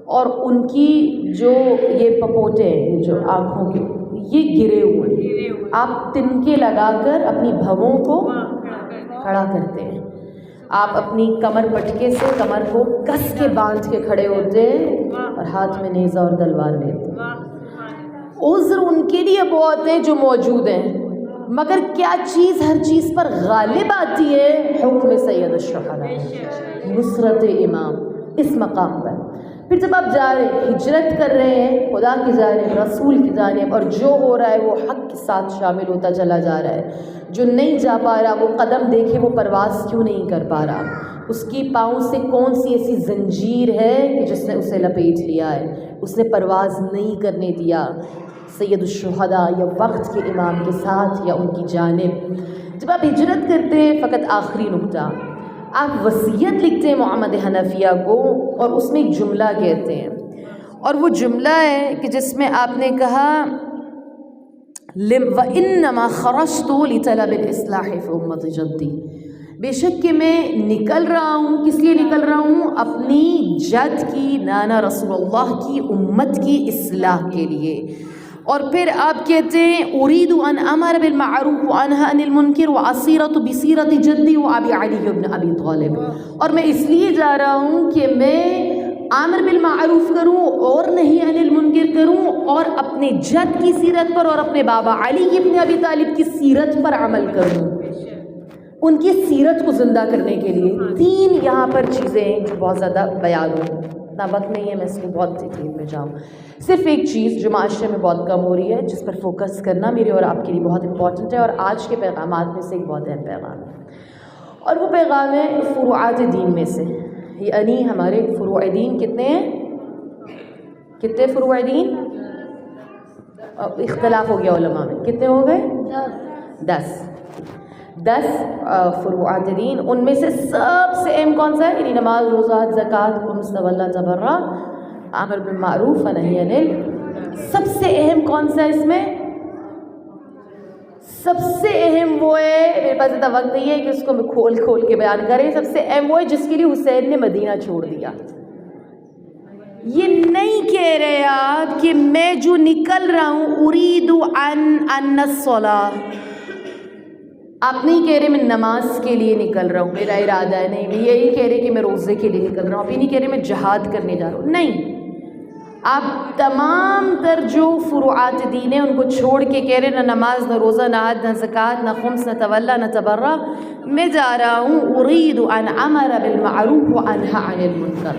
اور ان کی جو یہ پپوٹے ہیں جو آنکھوں کے یہ گرے ہوئے ہیں. آپ تنکے لگا کر اپنی بھووں کو کھڑا کرتے ہیں. آپ اپنی کمر پٹکے سے کمر کو کس کے باندھ کے کھڑے ہوتے ہیں اور ہاتھ میں نیزہ اور تلوار لیتے ہیں. عذر ان کے لیے بہت ہیں جو موجود ہیں, مگر کیا چیز ہر چیز پر غالب آتی ہے؟ حکم سید الشہداء, نصرت امام اس مقام پر. پھر جب آپ جا رہے ہیں, ہجرت کر رہے ہیں خدا کی جانب, رسول کی جانب, اور جو ہو رہا ہے وہ حق کے ساتھ شامل ہوتا چلا جا رہا ہے. جو نہیں جا پا رہا وہ قدم دیکھے وہ پرواز کیوں نہیں کر پا رہا, اس کی پاؤں سے کون سی ایسی زنجیر ہے کہ جس نے اسے لپیٹ لیا ہے, اس نے پرواز نہیں کرنے دیا سید الشہداء یا وقت کے امام کے ساتھ یا ان کی جانب. جب آپ ہجرت کرتے ہیں, فقط آخری نقطہ, آپ وصیت لکھتے ہیں محمد حنفیہ کو اور اس میں ایک جملہ کہتے ہیں, اور وہ جملہ ہے کہ جس میں آپ نے کہا وَإِنَّمَا خَرَجْتُ لِطَلَبِ الْإِصْلَاحِ فِي أُمَّةِ جَدِّي, بے شک کہ میں نکل رہا ہوں, کس لیے نکل رہا ہوں؟ اپنی جد کی, نانا رسول اللہ کی امت کی اصلاح کے لیے. اور پھر آپ کہتے ہیں اُرِيدُ أَنْ أَمَرَ بِالْمَعْرُوفِ وَأَنْهَى عَنِ الْمُنْكَرِ وَأَسِيرَ بِسِيرَةِ جَدِّي وَأَبِي عَلِيِّ بْنِ أَبِي طَالِبٍ, اور میں اس لیے جا رہا ہوں کہ میں عامر بالمعروف کروں اور نہیں عن المنکر کروں, اور اپنے جد کی سیرت پر اور اپنے بابا علی ابن ابی طالب کی سیرت پر عمل کروں, ان کی سیرت کو زندہ کرنے کے لیے. 3 یہاں پر چیزیں ہیں جو بہت زیادہ بیان ہوں, اتنا وقت نہیں ہے میں اس کو بہت ڈیٹیل میں جاؤں. صرف ایک چیز جو معاشرے میں بہت کم ہو رہی ہے, جس پر فوکس کرنا میرے اور آپ کے لیے بہت امپورٹنٹ ہے, اور آج کے پیغامات میں سے ایک بہت اہم پیغام ہے, اور وہ پیغام ہے فروعات دین میں سے. یعنی ہمارے فروع دین کتنے ہیں؟ کتنے فروع دین؟ اختلاف ہو گیا علماء میں, کتنے ہو گئے؟ 10 فروعات دین. ان میں سے سب سے اہم کون سا ہے؟ یعنی نماز, روزہ, زکوٰۃ, خمس, تولہ, تبرع, امر بالمعروف و نہی عن المنکر. سب سے اہم کون سا ہے اس میں؟ سب سے اہم وہ ہے, میرے پاس اتنا وقت نہیں ہے کہ اس کو میں کھول کے بیان کریں, سب سے اہم وہ ہے جس کے لیے حسین نے مدینہ چھوڑ دیا. یہ نہیں کہہ رہے آپ کہ میں جو نکل رہا ہوں اُرِيدُ أَنَّ الصَّلَاةَ, آپ نہیں کہہ رہے میں نماز کے لیے نکل رہا ہوں, میرا ارادہ ہے, نہیں میں یہی کہہ رہے کہ میں روزے کے لیے نکل رہا ہوں, آپ یہ نہیں کہہ رہے میں جہاد کرنے جا رہا ہوں, نہیں. آپ تمام تر جو فروعات دین ہیں ان کو چھوڑ کے کہہ رہے نہ نماز, نہ روزہ, نہ حج, نہ زکوٰۃ, نہ خمس, نہ تولہ, نہ تبرع, میں جا رہا ہوں اُرِيدُ أَنْ أَمَرَ بِالْمَعْرُوفِ وَأَنْهَى عَنِ الْمُنْكَرِ.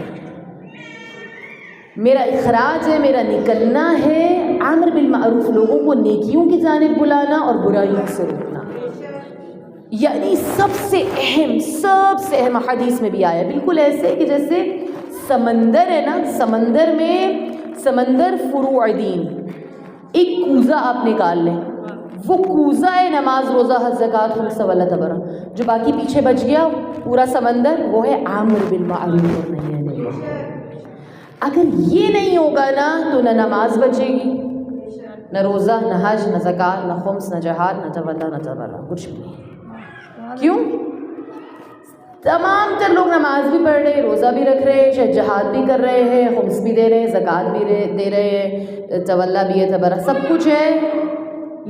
میرا اخراج ہے, میرا نکلنا ہے امر بالمعروف, لوگوں کو نیکیوں کی جانب بلانا اور برائیوں سے روکنا. یعنی سب سے اہم حدیث میں بھی آیا بالکل ایسے کہ جیسے سمندر ہے نا, سمندر فروع دین, ایک کوزہ آپ نکال لیں, وہ کوزہ ہے نماز, روزہ, حج, زکوٰۃ, خمس, تولہ, تبرع. جو باقی پیچھے بچ گیا پورا سمندر, وہ ہے امر بالمعروف اور نہی عن المنکر. اگر یہ نہیں ہوگا نا تو نہ نماز بچے گی, نہ روزہ, نہ حج, نہ زکوٰۃ, نہ خمس, نہ جہاد, نہ تولہ, نہ تبرع, کچھ بھی نہیں. کیوں؟ تمام تر لوگ نماز بھی پڑھ رہے ہیں, روزہ بھی رکھ رہے ہیں, شاید جہاد بھی کر رہے ہیں, خمس بھی دے رہے ہیں, زکوٰۃ بھی دے رہے ہیں, تولہ بھی ہے, تبرع, سب کچھ ہے,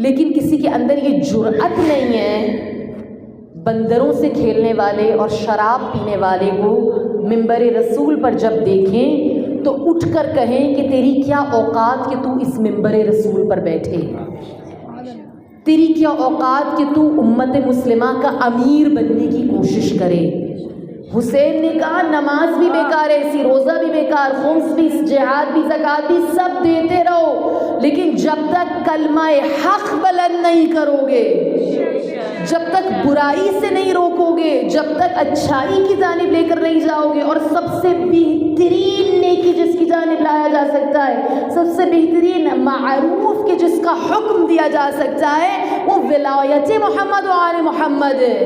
لیکن کسی کے اندر یہ جرأت نہیں ہے بندروں سے کھیلنے والے اور شراب پینے والے کو منبر رسول پر جب دیکھیں تو اٹھ کر کہیں کہ تیری کیا اوقات کہ تو اس منبر رسول پر بیٹھے, تیری کیا اوقات کہ تو امت مسلمہ کا امیر بننے کی کوشش کرے. حسین نے کہا نماز بھی بیکار ہے، اسی روزہ بھی بیکار، خمس بھی، جہاد بھی، زکوٰۃ بھی، سب دیتے رہو، لیکن جب تک کلمہ حق بلند نہیں کرو گے، جب تک برائی سے نہیں روکو گے، جب تک اچھائی کی جانب لے کر نہیں جاؤ گے، اور سب سے بہترین نیکی جس کی جانب لایا جا سکتا ہے، سب سے بہترین معروف کے جس کا حکم دیا جا سکتا ہے، وہ ولایت محمد و آل محمد ہے،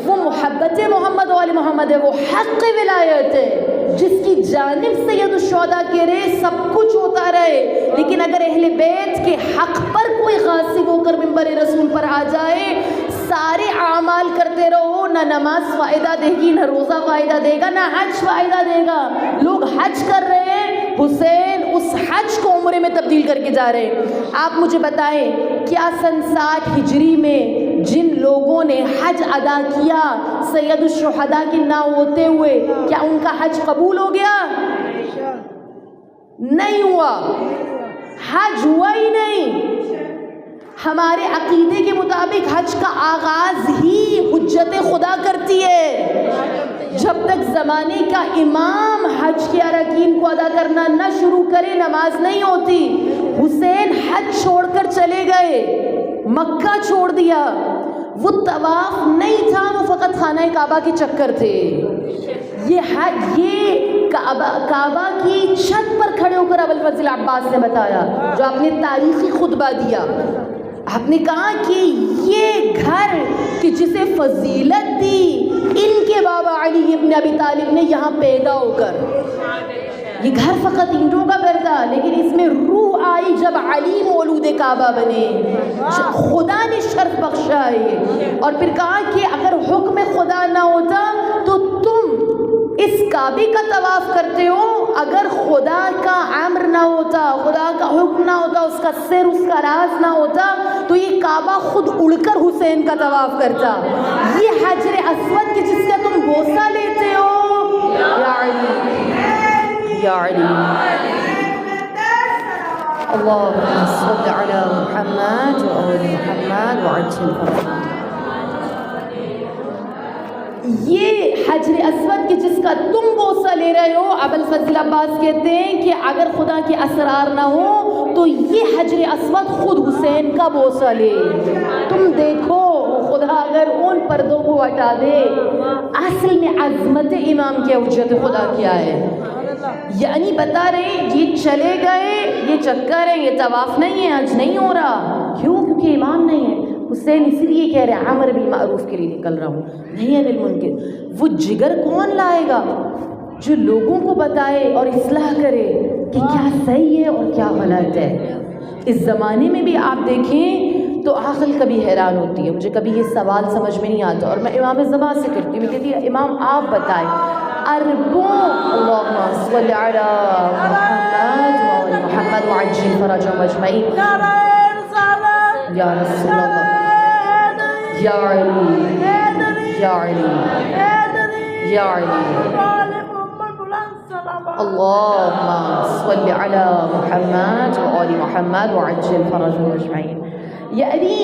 وہ محبت محمد و آل محمد ہے، وہ حق ولایت ہے جس کی جانب سید الشہداء کہہ رہے سب کچھ ہوتا رہے، لیکن اگر اہل بیت کے حق پر کوئی غاصب ہو کر منبر رسول پر آ جائے، سارے اعمال کرتے رہو، نہ نماز فائدہ دے گی، نہ روزہ فائدہ دے گا، نہ حج فائدہ دے گا. لوگ حج کر رہے ہیں، حسین اس حج کو عمرے میں تبدیل کر کے جا رہے ہیں. آپ مجھے بتائیں کیا سن 60 ہجری میں جن لوگوں نے حج ادا کیا سید الشہداء کے نہ ہوتے ہوئے، کیا ان کا حج قبول ہو گیا؟ نہیں ہوا، حج ہوا ہی نہیں. ہمارے عقیدے کے مطابق حج کا آغاز ہی حجت خدا کرتی ہے. جب تک زمانے کا امام حج کے ارکین کو ادا کرنا نہ شروع کرے نماز نہیں ہوتی. حسین حج چھوڑ کر چلے گئے، مکہ چھوڑ دیا. وہ طواف نہیں تھا، وہ فقط خانہ کعبہ کے چکر تھے. یہ حج، یہ کعبہ کی چھت پر کھڑے ہو کر ابوالفضل عباس نے بتایا، جو آپ نے تاریخی خطبہ دیا. آپ نے کہا کہ یہ گھر کہ جسے فضیلت دی ان کے بابا علی ابن ابی طالب نے یہاں پیدا ہو کر، یہ گھر فقط اینٹوں کا گھر تھا، لیکن اس میں روح آئی جب علی مولود کعبہ بنے، خدا نے شرف بخشا ہے. اور پھر کہا کہ اگر حکم خدا نہ ہوتا تو تم اس کعبے کا طواف کرتے ہو، اگر خدا کا امر نہ ہوتا، خدا کا حکم نہ ہوتا، اس کا سر، اس کا راز نہ ہوتا، تو یہ کعبہ خود اڑ کر حسین کا طواف کرتا. یہ حجر اسود کہ جس کا تم بوسہ لیتے ہو، یا علی یا علی، اللہم صل علی محمد و آل محمد وعجل فرجہ. یہ حجر اسود کہ جس کا تم بوسہ لے رہے ہو، ابوالفضل عباس کہتے ہیں کہ اگر خدا کے اسرار نہ ہو تو یہ حجر اسود خود حسین کا بوسہ لے. تم دیکھو خدا اگر ان پردوں کو ہٹا دے، اصل میں عظمت امام کی حجت خدا کیا ہے. یعنی بتا رہے یہ چلے گئے، یہ چکر ہے، یہ طواف نہیں ہے، حج نہیں ہو رہا. کیوں؟ کیونکہ امام نہیں ہے. حسین اسی لیے کہہ رہے عمر بالمعروف کے لیے نکل رہا ہوں، نہیں ہے بالمنکر. وہ جگر کون لائے گا جو لوگوں کو بتائے اور اصلاح کرے کہ کیا صحیح ہے اور کیا غلط ہے. اس زمانے میں بھی آپ دیکھیں تو عقل کبھی حیران ہوتی ہے. مجھے کبھی یہ سوال سمجھ میں نہیں آتا اور میں امام زمان سے کرتی ہوں، میں کہتی ہوں امام آپ بتائیں، عربوں اللہم صل علی محمد و محمد وعجل فرجهم اجمعین، یا رسول اللہ، یا علی یا علی یا علی، اللہم صل علی محمد و آل محمد وعجل فرجهم اجمعین. یعنی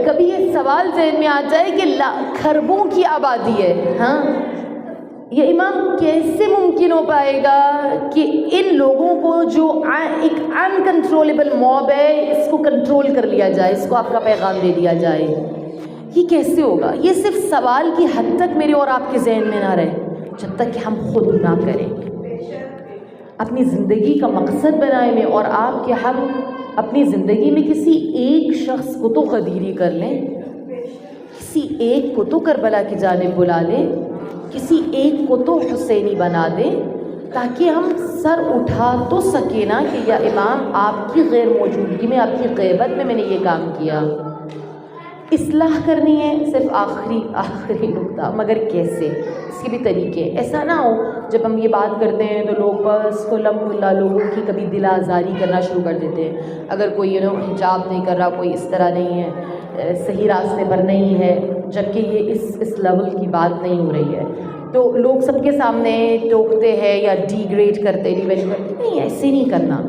کبھی یہ سوال ذہن میں آتا ہے کہ خربوں کی آبادی ہے، ہاں یہ امام کیسے ممکن ہو پائے گا کہ ان لوگوں کو جو ایک ان کنٹرولبل موب ہے اس کو کنٹرول کر لیا جائے، اس کو آپ کا پیغام دے دیا جائے؟ یہ کیسے ہوگا؟ یہ صرف سوال کی حد تک میرے اور آپ کے ذہن میں نہ رہے جب تک کہ ہم خود نہ کریں. اپنی زندگی کا مقصد بنائیں میں اور آپ کہ ہم اپنی زندگی میں کسی ایک شخص کو تو غدیری کر لیں، کسی ایک کو تو کربلا کی جانب بلا لیں، کسی ایک کو تو حسینی بنا دیں، تاکہ ہم سر اٹھا تو سکیں نا کہ یا امام آپ کی غیر موجودگی میں، آپ کی غیبت میں نے یہ کام کیا. اصلاح کرنی ہے صرف آخری نقطہ، مگر کیسے؟ اس کے بھی طریقے. ایسا نہ ہو جب ہم یہ بات کرتے ہیں تو لوگ بس الحمدللہ لوگوں کی کبھی دل آزاری کرنا شروع کر دیتے ہیں. اگر کوئی حجاب نہیں کر رہا، کوئی اس طرح نہیں ہے، صحیح راستے پر نہیں ہے، جبکہ یہ اس لیول کی بات نہیں ہو رہی ہے، تو لوگ سب کے سامنے ٹوکتے ہیں یا ڈی گریڈ کرتے، ڈی ویلیو کرتے. نہیں، ایسے نہیں کرنا.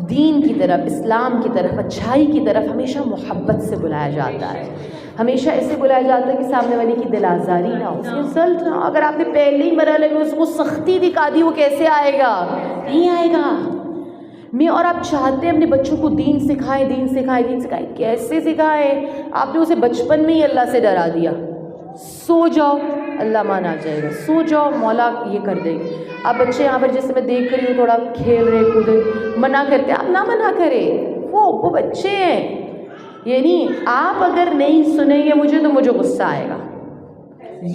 دین کی طرف، اسلام کی طرف، اچھائی کی طرف ہمیشہ محبت سے بلایا جاتا ہے، ہمیشہ ایسے بلایا جاتا ہے کہ سامنے والے کی دل آزاری نہ ہو، انسلٹ نہ ہو۔ اگر آپ نے پہلے ہی مرحلے میں اس کو سختی دکھا دی، وہ کیسے آئے گا؟ نہیں آئے گا۔ میں اور آپ چاہتے ہیں اپنے بچوں کو دین سکھائیں، دین سکھائیں، دین سکھائیں، کیسے سکھائیں؟ آپ نے اسے بچپن میں ہی اللہ سے ڈرا دیا، سو جاؤ اللہ مان آ جائے گا، سو جاؤ مولا یہ کر دے گا۔ اب بچے یہاں پر جیسے میں دیکھ رہی ہوں تھوڑا کھیل رہے کودے، منع کرتے ہیں، آپ نہ منع کریں، وہ بچے ہیں، یعنی آپ اگر نہیں سنیں گے مجھے تو مجھے غصہ آئے گا،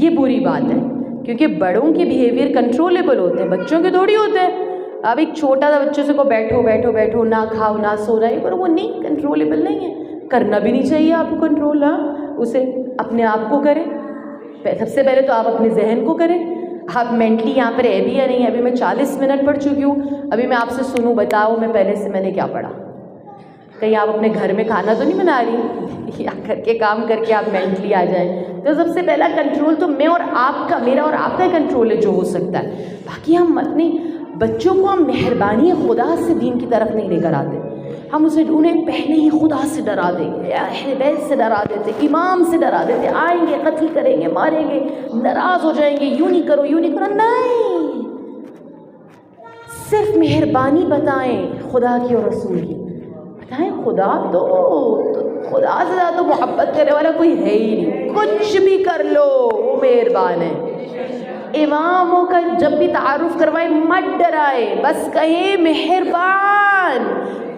یہ بری بات ہے، کیونکہ بڑوں کے بیہیویئر کنٹرولیبل ہوتے ہیں، بچوں کے تھوڑی ہوتے ہیں۔ اب ایک چھوٹا سا بچے سے کو بیٹھو بیٹھو بیٹھو، نہ کھاؤ نہ سو رہا ہے، پر وہ نہیں کنٹرولیبل نہیں ہے، کرنا بھی نہیں چاہیے آپ کو کنٹرول، ہاں اسے اپنے آپ کو کریں، سب سے پہلے تو آپ اپنے ذہن کو کریں، آپ مینٹلی یہاں پر ہے بھی یا نہیں۔ ابھی میں 40 منٹ پڑھ چکی ہوں، ابھی میں آپ سے سنوں، بتاؤ میں پہلے سے میں نے کیا پڑھا؟ کہیں آپ اپنے گھر میں کھانا تو نہیں بنا رہی یا گھر کے کام کر کے آپ مینٹلی آ جائیں؟ تو سب سے پہلا کنٹرول تو میں اور آپ کا، میرا اور آپ کا کنٹرول ہے جو ہو سکتا ہے، باقی ہم اپنے بچوں کو ہم مہربانی خدا سے دین کی طرف نہیں لے کر آتے، ہم اسے انہیں پہلے ہی خدا سے ڈرا دیں گے، اہل بیت سے ڈرا دیتے، امام سے ڈرا دیتے، آئیں گے قتل کریں گے، ماریں گے، ناراض ہو جائیں گے، یوں نہیں کرو یوں نہیں کرو، نہیں، صرف مہربانی بتائیں خدا کی اور رسول کی، بتائیں خدا تو خدا سے زیادہ محبت کرنے والا کوئی ہے ہی نہیں، کچھ بھی کر لو وہ مہربان ہے۔ اماموں کا جب بھی تعارف کروائے مت ڈرائے، بس کہیں مہربان،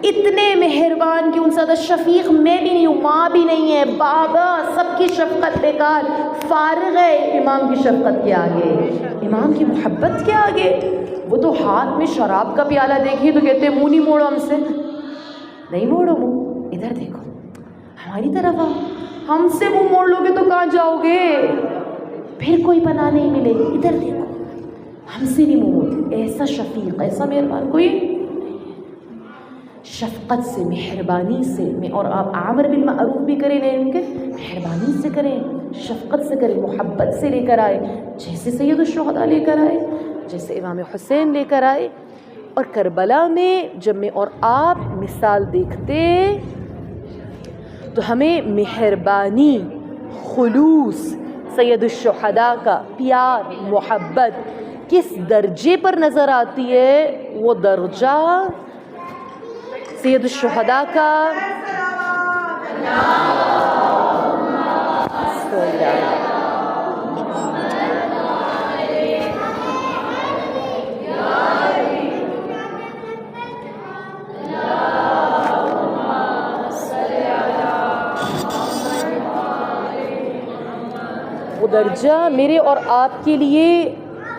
اتنے مہربان کہ ان سے زیادہ شفیق میں بھی نہیں ہوں، ماں بھی نہیں ہے، بابا، سب کی شفقت بیکار، فارغ ہے امام کی شفقت کے آگے، امام کی محبت کے آگے۔ وہ تو ہاتھ میں شراب کا پیالہ دیکھیے تو کہتے ہیں منہ نہیں موڑو ہم سے، نہیں موڑو منہ، ادھر دیکھو ہماری طرف آؤ، ہم سے منہ موڑ لو گے تو کہاں جاؤ گے؟ پھر کوئی پناہ نہیں ملے گی، ادھر دیکھو ہم سے نہیں منہ موڑ۔ ایسا شفیق، ایسا مہربان کوئی، شفقت سے، مہربانی سے، میں اور آپ عامر بالمعروف بھی کریں، نہیں کہ مہربانی سے کریں، شفقت سے کریں، محبت سے لے کر آئے، جیسے سید الشہداء لے کر آئے، جیسے امام حسین لے کر آئے۔ اور کربلا میں جب میں اور آپ مثال دیکھتے تو ہمیں مہربانی، خلوص، سید الشہداء کا پیار، محبت کس درجے پر نظر آتی ہے؟ وہ درجہ سید الشہداء کا وہ درجہ میرے اور آپ کے لیے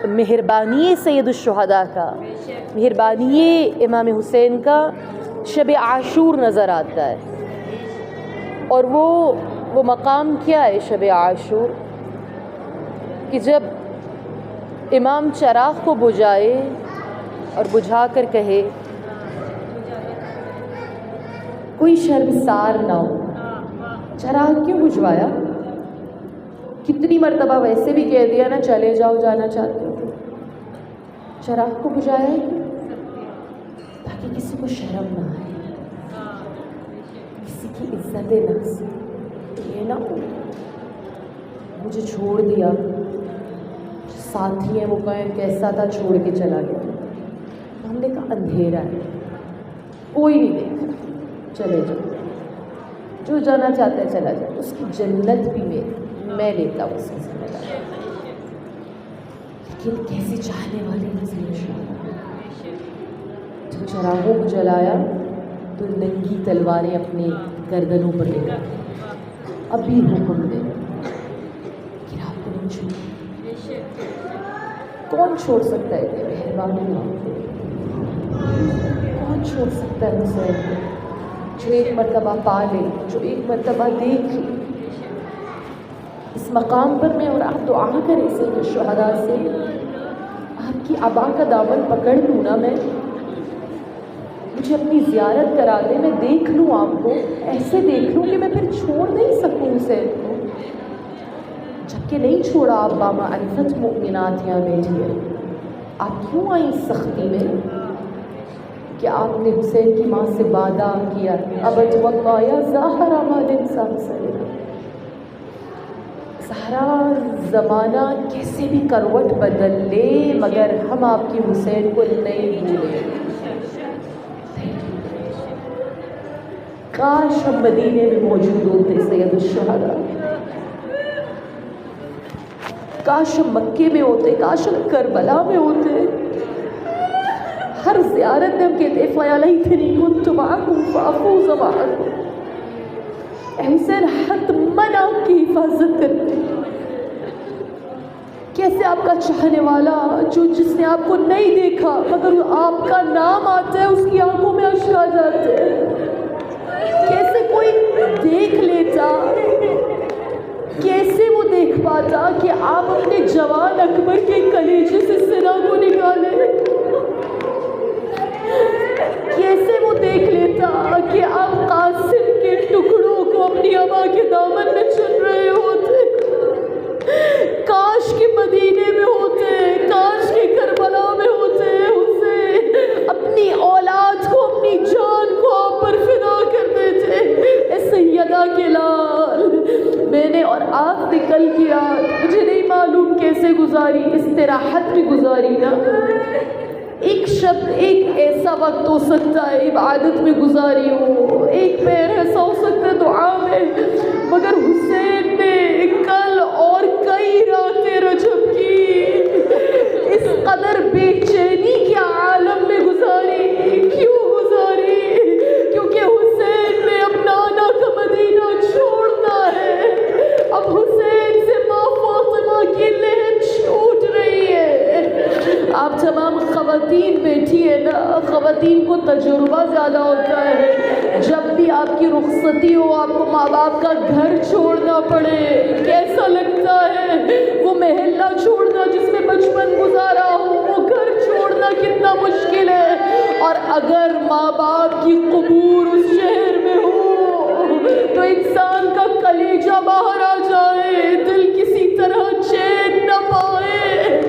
مہربانی سید الشہداء کا، مہربانی امام حسین کا شب عاشور نظر آتا ہے۔ اور وہ مقام کیا ہے شب عاشور کہ جب امام چراغ کو بجھائے اور بجھا کر کہے کوئی شرمسار نہ ہو، چراغ کیوں بجھوایا؟ کتنی مرتبہ ویسے بھی کہہ دیا نا چلے جاؤ جانا چاہتے ہو، چراغ کو بجھایا تاکہ کسی کو شرم نہ آئے، کسی کی عزت نفس یہ نہ ہو مجھے چھوڑ دیا، ساتھی ہیں وہ کہیں کیسا تھا چھوڑ کے چلا گیا، ہم نے کہا اندھیرا ہے کوئی نہیں دیکھ رہا، چلے جاؤ، جو جانا چاہتا ہے چلا جائے، اس کی جنت بھی میں لیتا ہوں اس کی ذمہ داری۔ لیکن کیسے چاہنے والے جب چراغوں کو جلایا تو ننگی تلواریں اپنے گردنوں پر لے کر ابھی حکم دے کہ آپ کو نہیں چھوڑ، کون چھوڑ سکتا ہے کہ مہربانی کون چھوڑ سکتا ہے حسین کو جو ایک مرتبہ پا لے، جو ایک مرتبہ دیکھ لے۔ اس مقام پر میں اور آپ دعا کریں سید الشہداء سے، آپ کی عبا کا دامن پکڑ لوں نا میں، مجھے اپنی زیارت کرا دیں، میں دیکھ لوں آپ کو، ایسے دیکھ لوں کہ میں پھر چھوڑ نہیں سکوں اسے، جبکہ نہیں چھوڑا آپ بامعرفت مؤمنات یہاں بیٹھی ہے، آپ کیوں آئیں سختی میں کہ آپ نے حسین کی ماں سے وعدہ کیا ابت واللہ یا زہرا ما ننسى حسین. زہرا زمانہ کیسے بھی کروٹ بدل لے مگر ہم آپ کی حسین کو نہیں بھولیں. کاش ہم مدینے میں موجود ہوتے سید الشہداء، کاش ہم مکے میں ہوتے، کاش ہم کربلا میں ہوتے. ہر زیارت میں ہم کہتے فَيَا لَيْتَنِي كُنتُ مَعَكُمْ فَأَفُوزَ مَعَكُمْ. حسین حتماً آپ کی حفاظت کرتے. کیسے آپ کا چاہنے والا جس نے آپ کو نہیں دیکھا مگر آپ کا نام آتا ہے اس کی آنکھوں میں اشک آ جاتے ہیں. کیسے کوئی دیکھ لیتا، کیسے وہ دیکھ پاتا کہ آپ اپنے جوان اکبر کے کلیجے سے سینہ کو نکالے. کیسے وہ دیکھ لیتا کہ آپ قاسم کے ٹکڑوں کو اپنی اماں کے دامن میں چن رہے ہوتے. کاش کے مدینے میں ہوتے، کاش کے کربلا میں ہوتے. حسین اپنی اولاد کو، اپنی جان کو آپ پر فدا کر دیتے. اے سیدہ کے لال، میں نے اور آپ نے کل کی رات مجھے نہیں معلوم کیسے گزاری، استراحت بھی گزاری نا. ایک شب ایک ایسا وقت ہو سکتا ہے عبادت میں گزاری ہو، ایک پیر ایسا ہو سکتا ہے دعا میں، مگر حسین نے کل اور کئی راتیں رجب کی اس قدر بے چینی کے عالم میں گزاری. کیوں گزاری؟ کیونکہ حسین نے اب نانا کا مدینہ چھوڑنا ہے. اب حسین سے ماں فاطمہ کی لہر چھوٹ رہی ہے. آپ تمام خواتین بیٹھی ہے نا، خواتین کو تجربہ زیادہ ہوتا ہے. جب بھی آپ کی رخصتی ہو، آپ کو ماں باپ کا گھر چھوڑنا پڑے، کیسا لگتا ہے؟ وہ محلہ چھوڑنا جس میں بچپن گزارا ہو، وہ گھر چھوڑنا کتنا مشکل ہے. اور اگر ماں باپ کی قبور اس شہر میں ہو تو انسان کا کلیجہ باہر آ جائے، دل کسی طرح چین نہ پائے.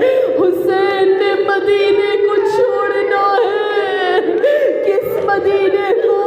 حسین نے مدینے کو چھوڑنا ہے. کس مدینے کو؟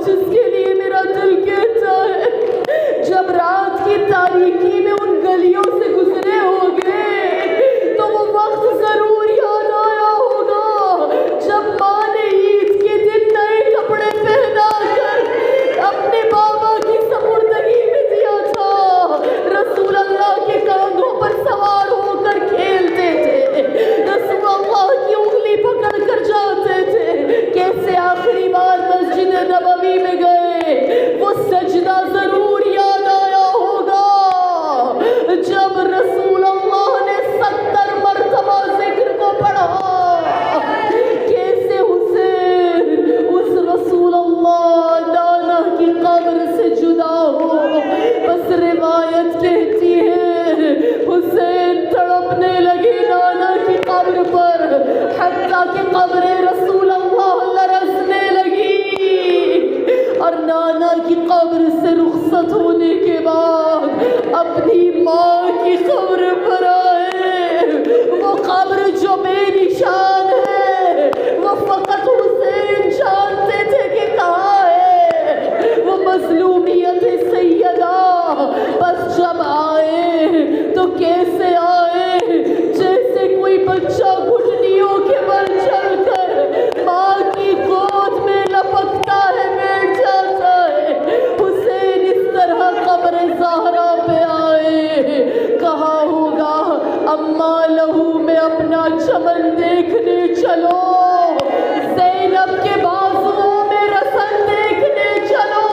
جس کے لیے میرا دل کہتا ہے جب رات کی تاریکی میں ان گلیوں سے گزرے ہوگے تو وہ وقت ضرور یاد آیا ہوگا جب ماں نے عید کے دن نئے کپڑے پہنا کر اپنے بابا کی سپردگی میں دیا تھا. رسول اللہ کے کاندھوں پر سوار ہو کر کھیلتے تھے، رسول اللہ کی انگلی پکڑ کر جاتے تھے. کیسے آخری بار مسجد نبوی میں گئے، وہ سجدہ ضرور یاد آیا ہوگا جب رسول اللہ نے 70 مرتبہ ذکر کو پڑھا. کیسے حسین اس رسول اللہ نانا کی قبر سے جدا ہو. بس روایت کہتی ہے حسین تڑپنے لگے نانا کی قبر پر، حتیٰ کہ قبر رسول اللہ لرزنے لگی. اور نانا کی قبر سے رخصت ہونے کے بعد اپنی ماں کی قبر پر آئے. وہ قبر جو بے نشان ہے، وہ فقط حسین جانتے تھے کہ کہاں ہے. وہ مظلومیت سیدہ. بس جب آئے تو کیسے آئے؟ جیسے کوئی بچہ گھٹنیوں کے بل چل کر ماں کی گود میں لپکتا ہے، بیٹھ جاتا ہے. حسین اس طرح قبر زہرا پہ آئے. کہا ہوگا اماں لہو میں اپنا چمن دیکھنے چلو، زینب کے بازوؤں میں رسن دیکھنے چلو.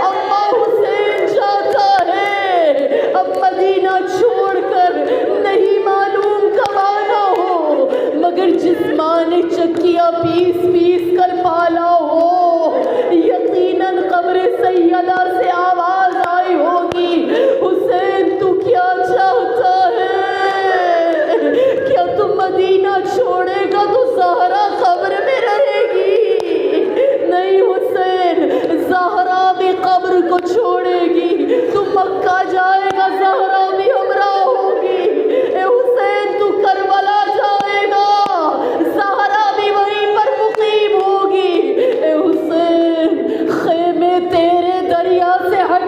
اماں حسین جاتا ہے اب مدینہ چھوڑ کر، نہیں معلوم کب آنا ہو، مگر جس ماں نے چکیاں پیس پیس کر پالا ہو، یقیناً قبر سیدہ سے آواز آئی ہوگی حسین تو کیا چاہتا ہے؟ کیا تم مدینہ چھوڑے گا تو زہرا قبر میں رہے گی؟ نہیں حسین، زہرا بھی قبر کو چھوڑے گی. تو مکہ جائے گا، زہرا بھی ہمراہ ہوگی. اے حسین تو کربلا جائے گا، زہرا بھی وہیں پر مقیم ہوگی. تیرے دریا سے ہٹ